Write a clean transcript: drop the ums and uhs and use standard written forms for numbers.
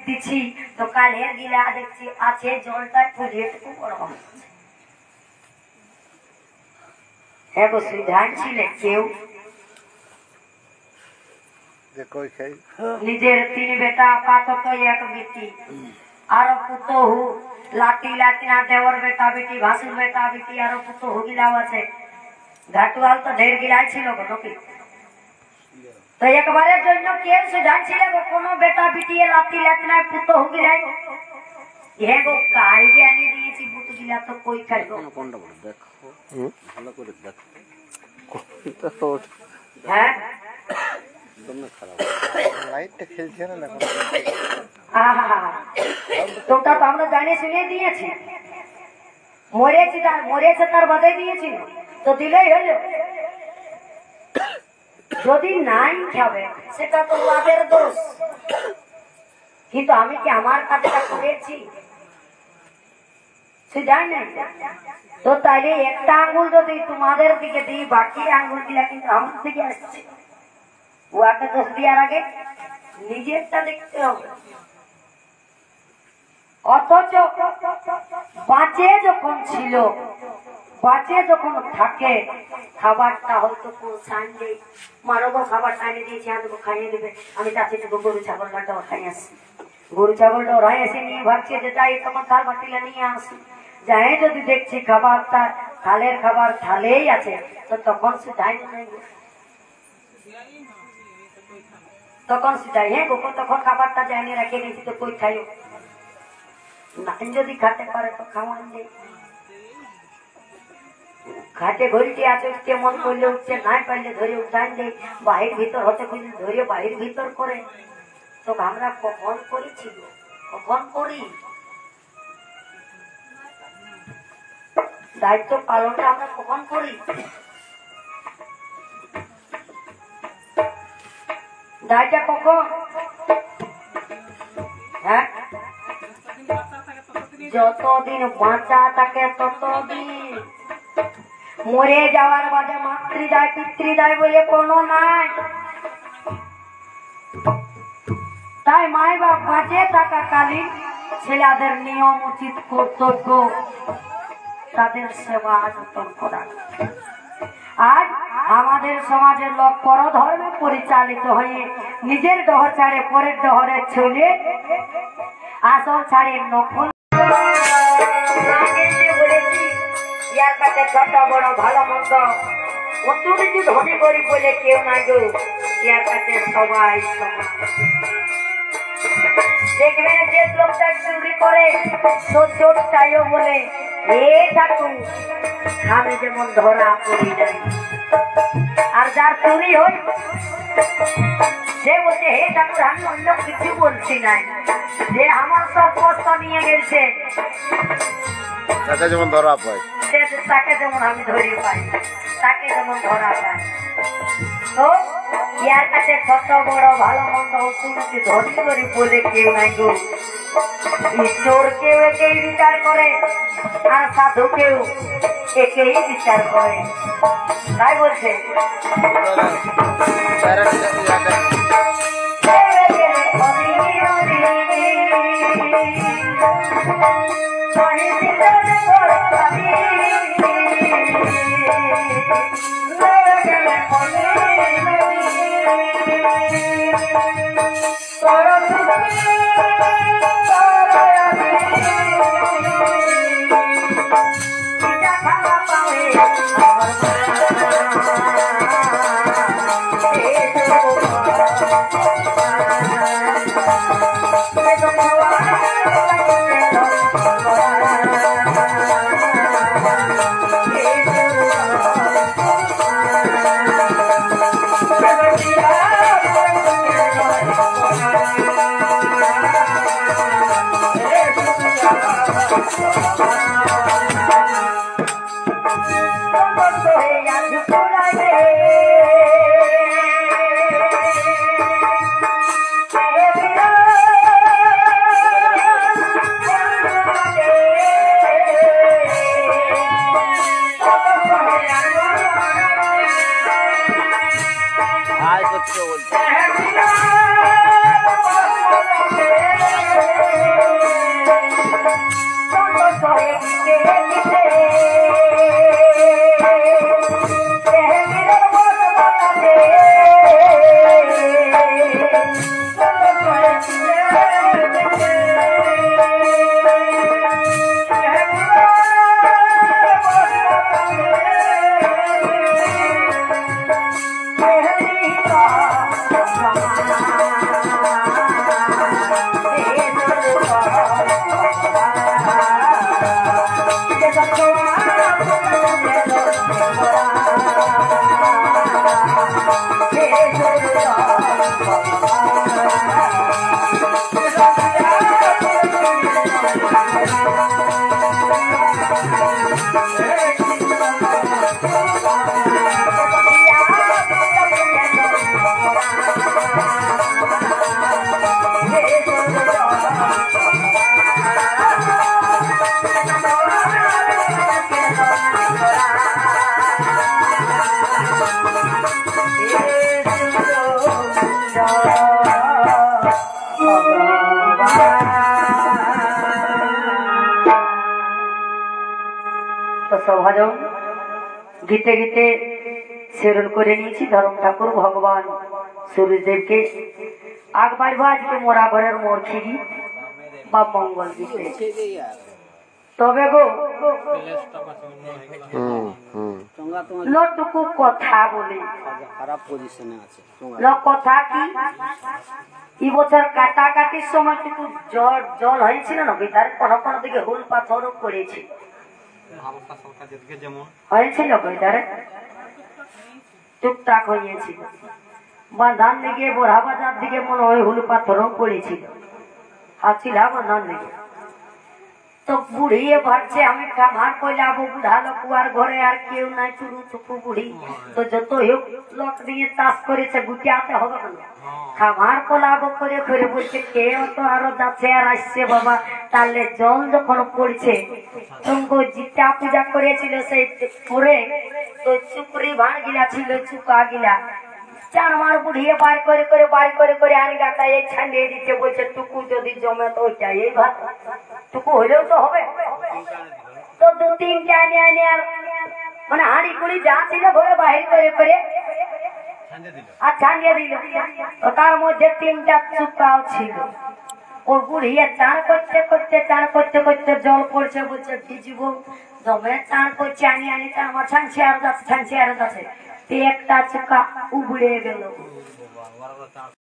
দিচ্ছি তো কালের গিলা দেখছি আছে জলটা ফুলিয়েটুকু বড় হ্যাঁ গো সুধান ছিলেন কেউ নিজের 3 বেটা পাতত এক বেটি আর পুতহু লাটি লাটিনা দেওয়ার বেটা বেটি ভাসুর বেটা বেটি আর পুতহু গিলাও আছে ঘাটুয়াল তো ঢের গিলাই ছিল নাকি তো একবারের জন্য কেউ সুধান ছিল কোনো বেটা বেটি লাটি লাটিনায় পুতহু গিলাই হ্যাঁ গো কাল যে আনি দিয়েছি পুত গিলা তো কই খাই কোনটা বড় দেখো ভালো করে দেখো হ্যাঁ লাইটটা খেলছে না দেখো তোটা তো আমরা জানিয়ে শুনে দিয়েছি মরেছে তার বাধাই দিয়েছি তো দিলেই হলো যদি নাই খাবে সেটা তো তাদের দোষ কিন্তু আমি কি আমার কাজটা করেছি সে যাই না তো তাইলে একটা আঙ্গুল যদি তোমাদের দিকে দিই বাকি আঙ্গুল গুলা কিন্তু আমার দিকে আসছে ওকে দোষ দেওয়ার আগে নিজেরটা দেখতে হবে অথচ বাঁচে যখন ছিল বাঁচে যখন থাকে খাবারটা হয়তো সানডে মানব খাবারটা এনে দিয়েছি আমাকে খাইয়ে দেবে আমি তার থেকে গরু ছাগলটা খাই আসি গরু ছাগলটা ওরাই এসে নিয়ে ভাবছে যে যাই তোমার থাল বাটিলা নিয়ে আসি যাই যদি দেখছি খাবারটা থালের খাবার থালেই আছে তো তখন সে যাই তখন সে যাই হ্যাঁ গোপন তখন খাবারটা যাইনি রেখে দিয়েছি তো কই খাইও নাই যদি খাতে পারে তো খাওয়ান নেই খাটে ঘড়িটি আছে কেমন করলে উঠছে নাই পারলে ধরে উঠান দেয় বাহির ভিতর হতে খুঁজে ধরে বাহির ভিতর করে তো আমরা কখন করেছি কখন করি দায়িত্ব পালনটা আমরা কখন করি দায়টা কখন হ্যাঁ যতদিন বাঁচা থাকে ততদিন মরে যাওয়ার বাদে মাতৃদায় পিতৃদায় বলে কোনো নাই তাই মাই বাপ বাঁচে থাকাকালীন ছেলেদের নিয়ম উচিত কর্তব্য তাদের সেবা যত্ন করা আজ আমাদের সমাজের লোক পরধর্মে পরিচালিত হয়ে নিজের ডহর ছাড়ে পরের ডহরে চলে আসল ছাড়ে নকল ইয়ার কাছে ছোট বড় ভালো মন্দ অত কিছু ধনী করি বলে কেউ নাই গো ইয়ার কাছে সবাই দেখবেন যে লোকটা চুরি করে তো চোরটাইও বলে এ ঠাকুর আমি যেমন ধরা পড়ি যাই আর যার চুরি হয় সে বলছে হে ঠাকুর আমি অন্য কিছু বলছি নাই যে আমার সব কষ্ট নিয়ে গেছে তাকে যেমন ধরা পায় তাকে যেমন আমি ধরি পাই তাকে যেমন ধরা পাই তো ইয়ার কাছে ছোট বড় ভালো মন্দ তুমি ধরি করি বলে কেউ নাই গো ঈশ্বর কেউ একেই বিচার করে আর সাধু কেউ একেই বিচার করে তাই বলছে করছো বলছে তো সভাজন গীতে গীতে সেরল করে নিয়েছি ধর্ম ঠাকুর ভগবান সূর্যদেবকে আগ বাড়বো আজকে মোরা ঘরের মর্খি গীত বা মঙ্গল গীতে। তবে গো লোকটুকু কথা বলি, লোক কথা কি এই বছর কাটাকাটির সময় টুকু জল হয়েছিল না তার কোনো কোনো দিকে হুল পাথরও পড়েছে হয়েছিল তারে টুকটাক হয়েছিল বাঁধান দিকে বোরা বাজার দিকে মনে হয় হুল পাথরও পড়েছিল হাসিলা বাঁধান দিকে। তো বুড়িয়ে ভাবছে আমি কামার কইলাবো বুড়া লোক আর ঘরে আর কেউ নাই চুরু চুপু বুড়ি তো যত লোক দিয়ে চাষ করেছে গুটিয়াতে হবে না খামার কোলাবো করে করে বলছে কেউ তো আরো যাচ্ছে আর আসছে বাবা তাহলে জল যখন পড়ছে তঙ্গো জিটা পূজা করেছিল সেই পরে তো চুপড়ি ভাড় গিলা ছিল চুকা গিলা চারমার বুড়িয়ে বার করে করে বার করে করে আনি গাটা এই ছাড়িয়ে দিতে বলছে টুকু যদি জমে তো ওইটা এই ভাত টুকু হইলেও তো হবে তো দু তিনটা আনি আনি আর মানে হাঁড়ি কুড়ি যা ছিল ঘরে বাহির করে করে আর ছাড়িয়ে দিল তো তার মধ্যে তিনটা চুকাও ছিল ও বুড়িয়ে চান করতে করতে চান করতে করতে জল পড়ছে বলছে ভিজবো জমে চান করছে আনি আনি চান আমার ছানছে আরো যাচ্ছে ছানছে আরো যাচ্ছে একটা চুকা উবড়ে গেল।